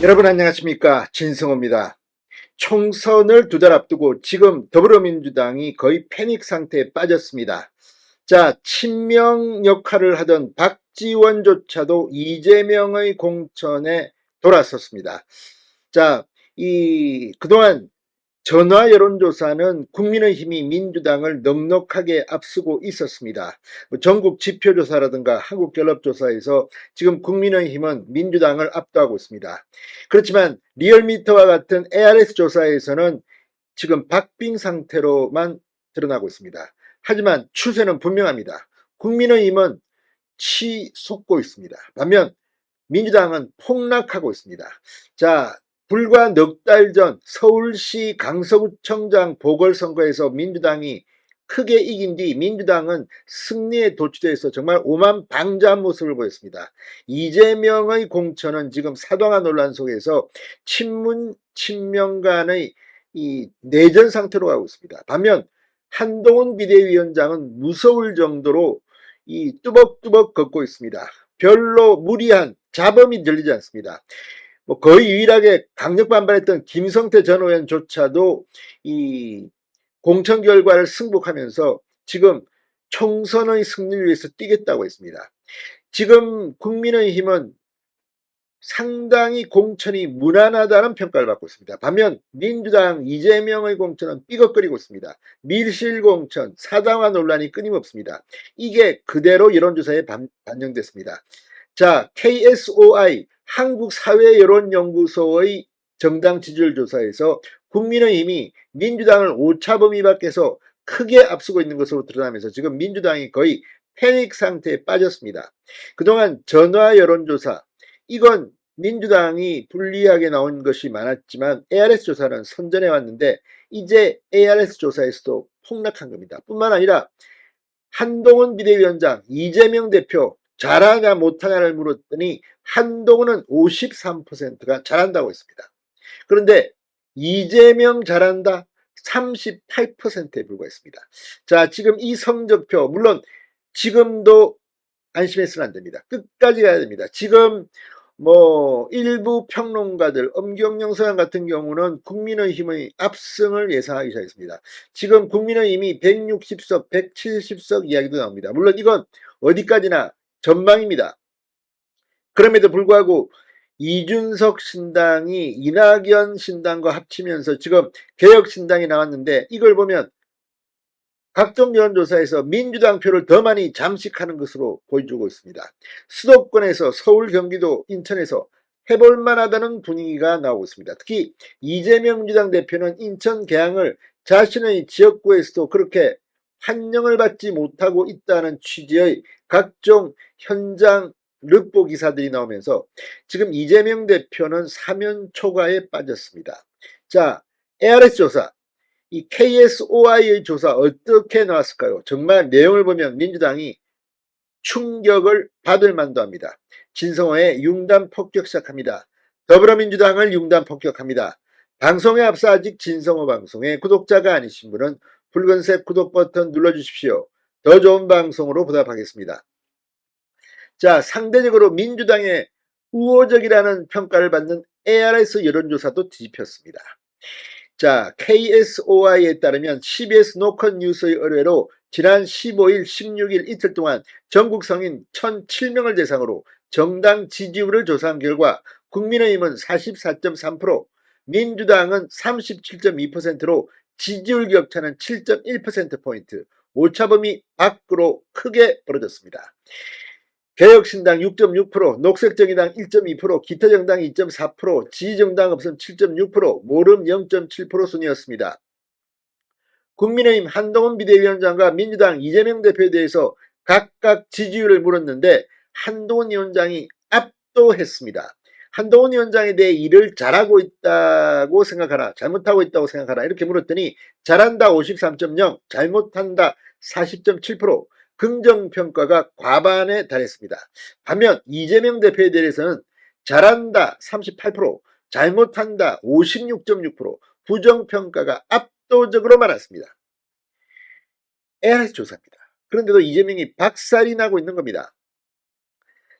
여러분 안녕하십니까, 진성호입니다. 총선을 두 달 앞두고 지금 더불어민주당이 거의 패닉 상태에 빠졌습니다. 자, 친명 역할을 하던 박지원조차도 이재명의 공천에 돌아섰습니다. 자, 그동안 전화 여론조사는 국민의힘이 민주당을 넉넉하게 앞서고 있었습니다. 전국 지표조사라든가 한국갤럽조사에서 지금 국민의힘은 민주당을 압도하고 있습니다. 그렇지만 리얼미터와 같은 ARS 조사에서는 지금 박빙 상태로만 드러나고 있습니다. 하지만 추세는 분명합니다. 국민의힘은 치솟고 있습니다. 반면 민주당은 폭락하고 있습니다. 자, 불과 넉 달 전 서울시 강서구청장 보궐선거에서 민주당이 크게 이긴 뒤 민주당은 승리에 도취돼서 정말 오만방자한 모습을 보였습니다. 이재명의 공천은 지금 사동화 논란 속에서 친문 친명 간의 이 내전 상태로 가고 있습니다. 반면 한동훈 비대위원장은 무서울 정도로 이 뚜벅뚜벅 걷고 있습니다. 별로 무리한 자범이 들리지 않습니다. 거의 유일하게 강력 반발했던 김성태 전 의원조차도 이 공천 결과를 승복하면서 지금 총선의 승리를 위해서 뛰겠다고 했습니다. 지금 국민의힘은 상당히 공천이 무난하다는 평가를 받고 있습니다. 반면 민주당 이재명의 공천은 삐걱거리고 있습니다. 밀실 공천, 사당화 논란이 끊임없습니다. 이게 그대로 여론조사에 반영됐습니다. 자, KSOI 한국사회여론연구소의 정당 지지율 조사에서 국민의힘이 민주당을 오차범위 밖에서 크게 앞서고 있는 것으로 드러나면서 지금 민주당이 거의 패닉 상태에 빠졌습니다. 그동안 전화 여론조사, 이건 민주당이 불리하게 나온 것이 많았지만 ARS 조사는 선전해 왔는데 이제 ARS 조사에서도 폭락한 겁니다. 뿐만 아니라 한동훈 비대위원장, 이재명 대표 잘하냐 못하냐를 물었더니 한동훈은 53%가 잘한다고 했습니다. 그런데 이재명 잘한다 38%에 불과했습니다. 자, 지금 이 성적표 물론 지금도 안심해서는 안 됩니다. 끝까지 가야 됩니다. 지금 일부 평론가들 엄경영 소장 같은 경우는 국민의힘의 압승을 예상하기 시작했습니다. 지금 국민의힘이 160석, 170석 이야기도 나옵니다. 물론 이건 어디까지나 전망입니다. 그럼에도 불구하고 이준석 신당이 이낙연 신당과 합치면서 지금 개혁신당이 나왔는데 이걸 보면 각종 여론조사에서 민주당 표를 더 많이 잠식하는 것으로 보여주고 있습니다. 수도권에서 서울, 경기도, 인천에서 해볼 만하다는 분위기가 나오고 있습니다. 특히 이재명 민주당 대표는 인천 계양을 자신의 지역구에서도 그렇게 환영을 받지 못하고 있다는 취지의 각종 현장 르포 기사들이 나오면서 지금 이재명 대표는 사면 초과에 빠졌습니다. 자, ARS 조사. 이 KSOI의 조사 어떻게 나왔을까요? 정말 내용을 보면 민주당이 충격을 받을 만도 합니다. 진성호의 융단 폭격 시작합니다. 더불어민주당을 융단 폭격합니다. 방송에 앞서 아직 진성호 방송의 구독자가 아니신 분은 붉은색 구독 버튼 눌러주십시오. 더 좋은 방송으로 보답하겠습니다. 자, 상대적으로 민주당의 우호적이라는 평가를 받는 ARS 여론조사도 뒤집혔습니다. 자, KSOI에 따르면 CBS 노컷 뉴스의 의뢰로 지난 15일, 16일 이틀 동안 전국 성인 1,007명을 대상으로 정당 지지율을 조사한 결과 국민의힘은 44.3%, 민주당은 37.2%로 지지율 격차는 7.1%포인트, 오차범위 밖으로 크게 벌어졌습니다. 개혁신당 6.6%, 녹색정의당 1.2%, 기타정당 2.4%, 지지정당 없음 7.6%, 모름 0.7% 순이었습니다. 국민의힘 한동훈 비대위원장과 민주당 이재명 대표에 대해서 각각 지지율을 물었는데 한동훈 위원장이 압도했습니다. 한동훈 위원장에 대해 일을 잘하고 있다고 생각하라, 잘못하고 있다고 생각하라 이렇게 물었더니 잘한다 53.0, 잘못한다 40.7%, 긍정평가가 과반에 달했습니다. 반면 이재명 대표에 대해서는 잘한다 38%, 잘못한다 56.6%, 부정평가가 압도적으로 많았습니다. ARS 조사입니다. 그런데도 이재명이 박살이 나고 있는 겁니다.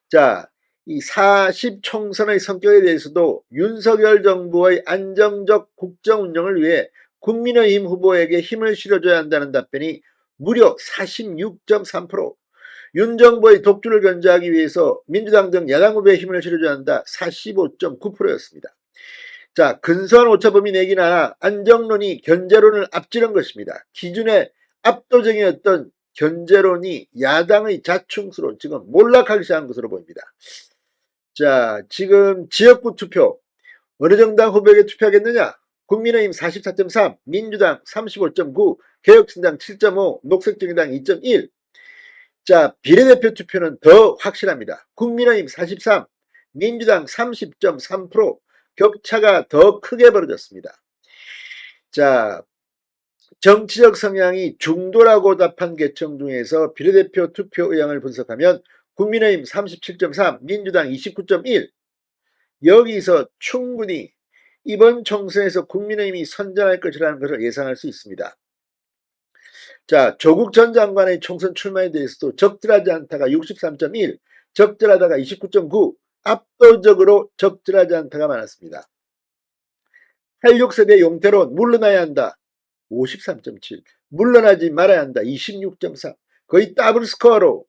자, 이 40 총선의 성격에 대해서도 윤석열 정부의 안정적 국정 운영을 위해 국민의힘 후보에게 힘을 실어줘야 한다는 답변이 무려 46.3%, 윤 정부의 독주를 견제하기 위해서 민주당 등 야당 후보에 힘을 실어줘야 한다 45.9%였습니다. 자, 근소한 오차범위 내긴 하나 안정론이 견제론을 앞지른 것입니다. 기존에 압도적이었던 견제론이 야당의 자충수로 지금 몰락하기 시작한 것으로 보입니다. 자, 지금 지역구 투표 어느 정당 후보에게 투표하겠느냐? 국민의힘 44.3, 민주당 35.9, 개혁신당 7.5, 녹색정의당 2.1. 자, 비례대표 투표는 더 확실합니다. 국민의힘 43, 민주당 30.3%, 격차가 더 크게 벌어졌습니다. 자, 정치적 성향이 중도라고 답한 계층 중에서 비례대표 투표 의향을 분석하면 국민의힘 37.3, 민주당 29.1. 여기서 충분히 이번 총선에서 국민의힘이 선전할 것이라는 것을 예상할 수 있습니다. 자, 조국 전 장관의 총선 출마에 대해서도 적절하지 않다가 63.1, 적절하다가 29.9, 압도적으로 적절하지 않다가 많았습니다. 86세대 용태론 물러나야 한다 53.7, 물러나지 말아야 한다 26.4, 거의 더블 스코어로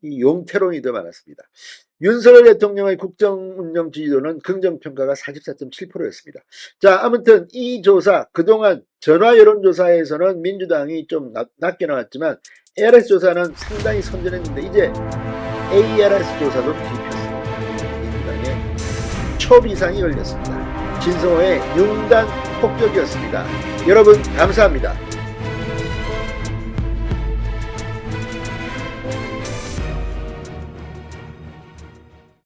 이 용태론이 더 많았습니다. 윤석열 대통령의 국정운영 지지도는 긍정평가가 44.7%였습니다. 자, 아무튼 이 조사, 그동안 전화 여론조사에서는 민주당이 좀 낮게 나왔지만 ARS 조사는 상당히 선전했는데 이제 ARS 조사도 뒤집혔습니다. 민주당의 초비상이 걸렸습니다. 진성호의 융단 폭격이었습니다. 여러분 감사합니다.